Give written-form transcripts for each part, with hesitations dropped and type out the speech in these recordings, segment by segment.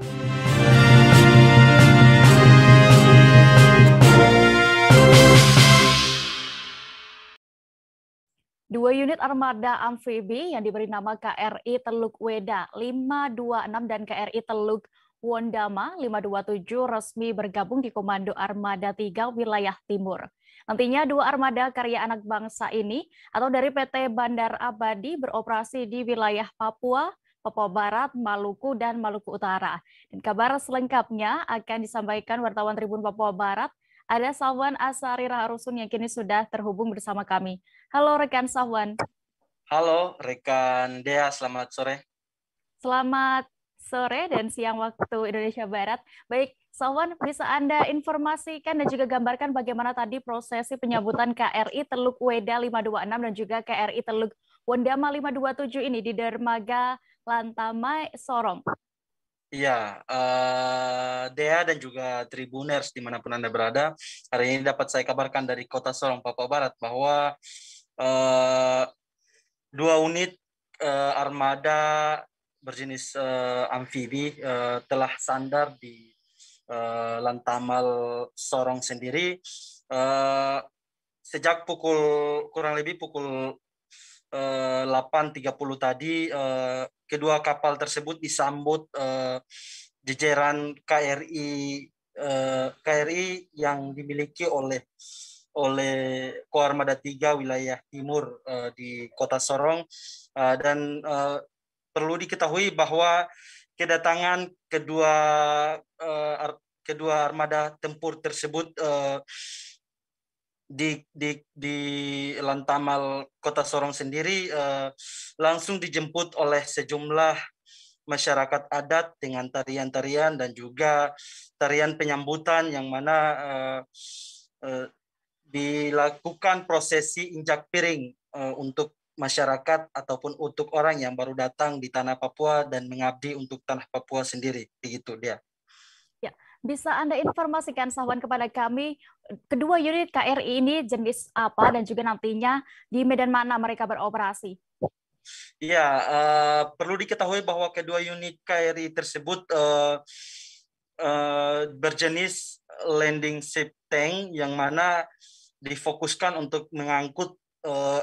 Dua unit armada amfibi yang diberi nama KRI Teluk Weda 526 dan KRI Teluk Wondama 527 resmi bergabung di Komando Armada 3 Wilayah Timur. Nantinya dua armada karya anak bangsa ini atau dari PT Bandar Abadi beroperasi di wilayah Papua, Papua Barat, Maluku, dan Maluku Utara. Dan kabar selengkapnya akan disampaikan wartawan Tribun Papua Barat. Ada Safwan Asari Raharusun yang kini sudah terhubung bersama kami. Halo rekan Safwan. Halo rekan Dea, selamat sore. Selamat sore dan siang waktu Indonesia Barat. Baik, Safwan, bisa Anda informasikan dan juga gambarkan bagaimana tadi prosesi penyambutan KRI Teluk Weda 526 dan juga KRI Teluk Wondama 527 ini di Dermaga Lantamai, Sorong? Iya, Dea dan juga Tribuners dimanapun Anda berada, hari ini dapat saya kabarkan dari Kota Sorong, Papua Barat, bahwa dua unit armada berjenis amfibi telah sandar di Lantamal Sorong sendiri sejak kurang lebih pukul 8.30 tadi. Kedua kapal tersebut disambut jajaran KRI yang dimiliki oleh Koarmada 3 wilayah timur di Kota Sorong, dan perlu diketahui bahwa kedatangan kedua armada tempur tersebut di Lantamal Kota Sorong sendiri langsung dijemput oleh sejumlah masyarakat adat dengan tarian-tarian dan juga tarian penyambutan yang mana dilakukan prosesi injak piring untuk masyarakat ataupun untuk orang yang baru datang di tanah Papua dan mengabdi untuk tanah Papua sendiri, begitu dia. Ya, bisa Anda informasikan Safwan kepada kami kedua unit KRI ini jenis apa dan juga nantinya di medan mana mereka beroperasi? Iya, perlu diketahui bahwa kedua unit KRI tersebut berjenis landing ship tank yang mana difokuskan untuk mengangkut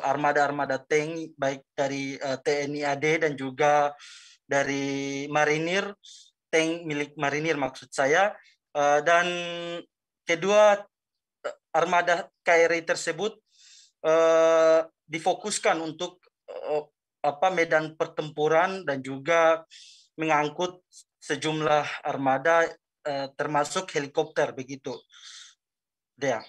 armada-armada tank baik dari TNI AD dan juga dari marinir, tank milik marinir maksud saya, dan kedua armada KRI tersebut difokuskan untuk medan pertempuran dan juga mengangkut sejumlah armada termasuk helikopter, begitu Dea.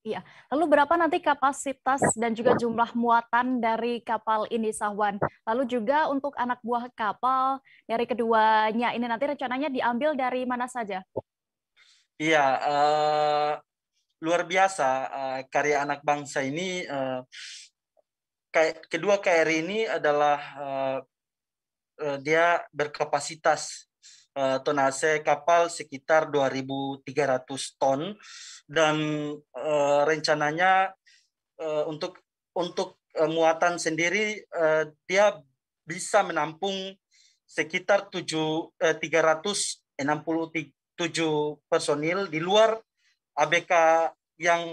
Iya. Lalu berapa nanti kapasitas dan juga jumlah muatan dari kapal ini, Safwan? Lalu juga untuk anak buah kapal dari keduanya ini nanti rencananya diambil dari mana saja? Iya, luar biasa karya anak bangsa ini. Kedua KRI ini adalah dia berkapasitas tonase kapal sekitar 2.300 ton dan rencananya untuk muatan sendiri dia bisa menampung sekitar 367 personil di luar ABK yang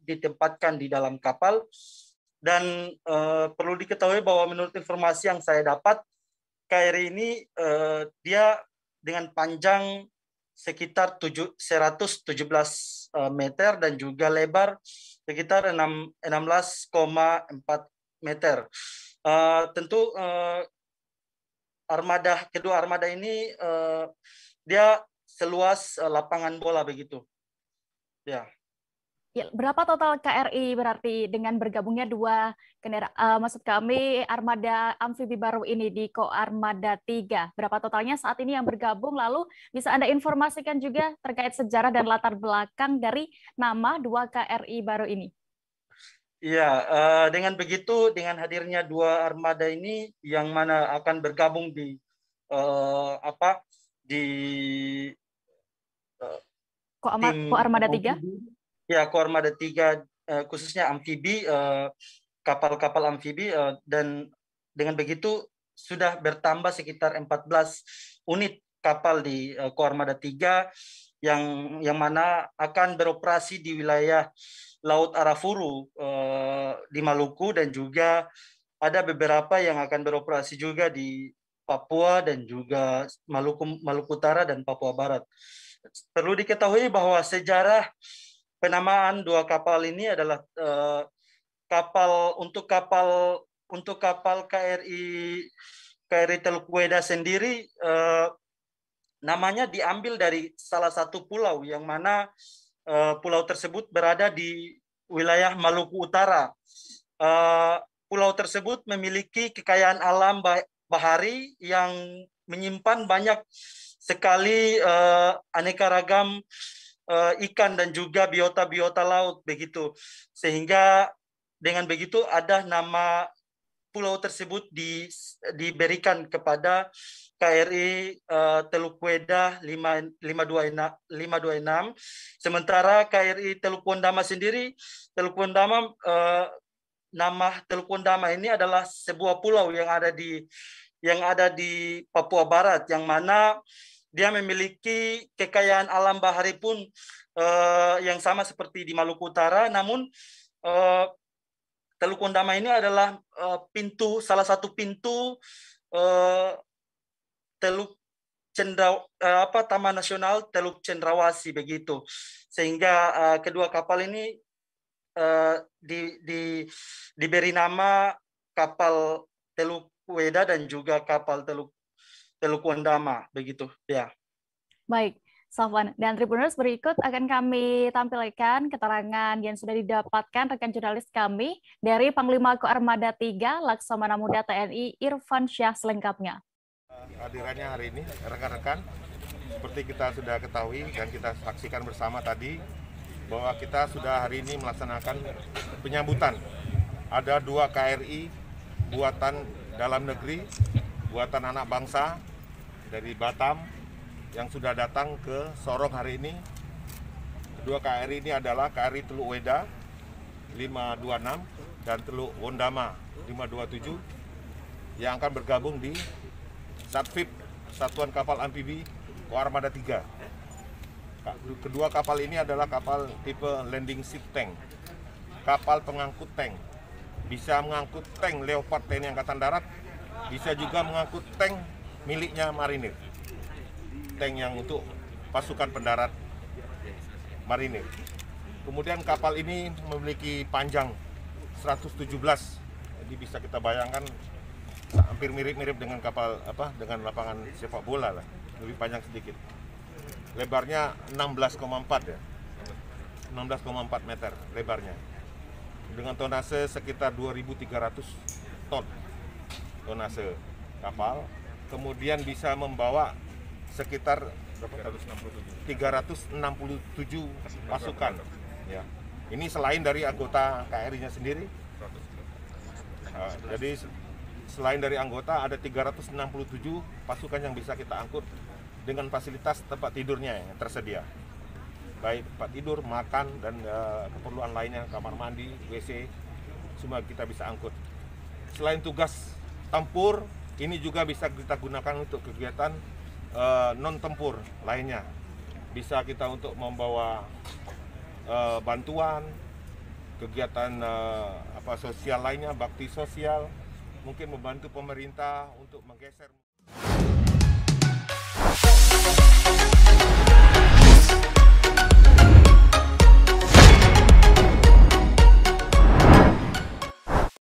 ditempatkan di dalam kapal. Dan perlu diketahui bahwa menurut informasi yang saya dapat, KRI ini dia dengan panjang sekitar 117 meter dan juga lebar sekitar 16,4 meter. Tentu kedua armada ini dia seluas lapangan bola, begitu. Ya. Ya, berapa total KRI berarti dengan bergabungnya dua kendaraan, maksud kami armada amfibi baru ini di Koarmada 3. Berapa totalnya saat ini yang bergabung? Lalu bisa Anda informasikan juga terkait sejarah dan latar belakang dari nama dua KRI baru ini? Iya, dengan begitu, dengan hadirnya dua armada ini yang mana akan bergabung di Koarmada 3? Ya, Koarmada 3 khususnya amfibi, kapal-kapal amfibi, dan dengan begitu sudah bertambah sekitar 14 unit kapal di Koarmada 3 yang mana akan beroperasi di wilayah Laut Arafuru di Maluku, dan juga ada beberapa yang akan beroperasi juga di Papua dan juga Maluku Utara dan Papua Barat. Perlu diketahui bahwa sejarah penamaan dua kapal ini adalah untuk kapal KRI Teluk Weda sendiri, namanya diambil dari salah satu pulau yang mana pulau tersebut berada di wilayah Maluku Utara. Pulau tersebut memiliki kekayaan alam bahari yang menyimpan banyak sekali aneka ragam ikan dan juga biota-biota laut begitu. Sehingga dengan begitu ada nama pulau tersebut diberikan kepada KRI Teluk Weda 526. Sementara KRI Teluk Wondama sendiri, nama Teluk Wondama ini adalah sebuah pulau yang ada di Papua Barat, yang mana dia memiliki kekayaan alam bahari pun yang sama seperti di Maluku Utara, namun Teluk Wondama ini adalah salah satu pintu Taman Nasional Teluk Cendrawasih begitu. Sehingga kedua kapal ini diberi nama kapal Teluk Weda dan juga kapal Teluk Wondama begitu ya. Baik, Safwan dan Tribuners, berikut akan kami tampilkan keterangan yang sudah didapatkan rekan jurnalis kami dari Panglima Koarmada 3 Laksamana Muda TNI Irfan Syah selengkapnya. Hadirannya hari ini rekan-rekan, seperti kita sudah ketahui dan kita saksikan bersama tadi, bahwa kita sudah hari ini melaksanakan penyambutan. Ada 2 KRI buatan dalam negeri, buatan anak bangsa dari Batam yang sudah datang ke Sorong hari ini. Kedua KRI ini adalah KRI Teluk Weda 526 dan Teluk Wondama 527 yang akan bergabung di Satfip, Satuan Kapal Amfibi Koarmada 3. Kedua kapal ini adalah kapal tipe landing ship tank, kapal pengangkut tank. Bisa mengangkut tank Leopard TNI Angkatan Darat, bisa juga mengangkut tank miliknya marinir, tank yang untuk pasukan pendarat marinir. Kemudian kapal ini memiliki panjang 117, jadi bisa kita bayangkan hampir mirip-mirip dengan kapal dengan lapangan sepak bola lah, lebih panjang sedikit. Lebarnya 16,4 ya, 16,4 meter lebarnya, dengan tonase sekitar 2.300 ton tonase kapal. Kemudian bisa membawa sekitar 367 pasukan. Ya. Ini selain dari anggota KRI-nya sendiri. Jadi selain dari anggota ada 367 pasukan yang bisa kita angkut dengan fasilitas tempat tidurnya yang tersedia. Baik tempat tidur, makan, dan keperluan lainnya, kamar mandi, WC, semua kita bisa angkut. Selain tugas tempur, ini juga bisa kita gunakan untuk kegiatan non-tempur lainnya. Bisa kita untuk membawa bantuan, kegiatan sosial lainnya, bakti sosial, mungkin membantu pemerintah untuk menggeser.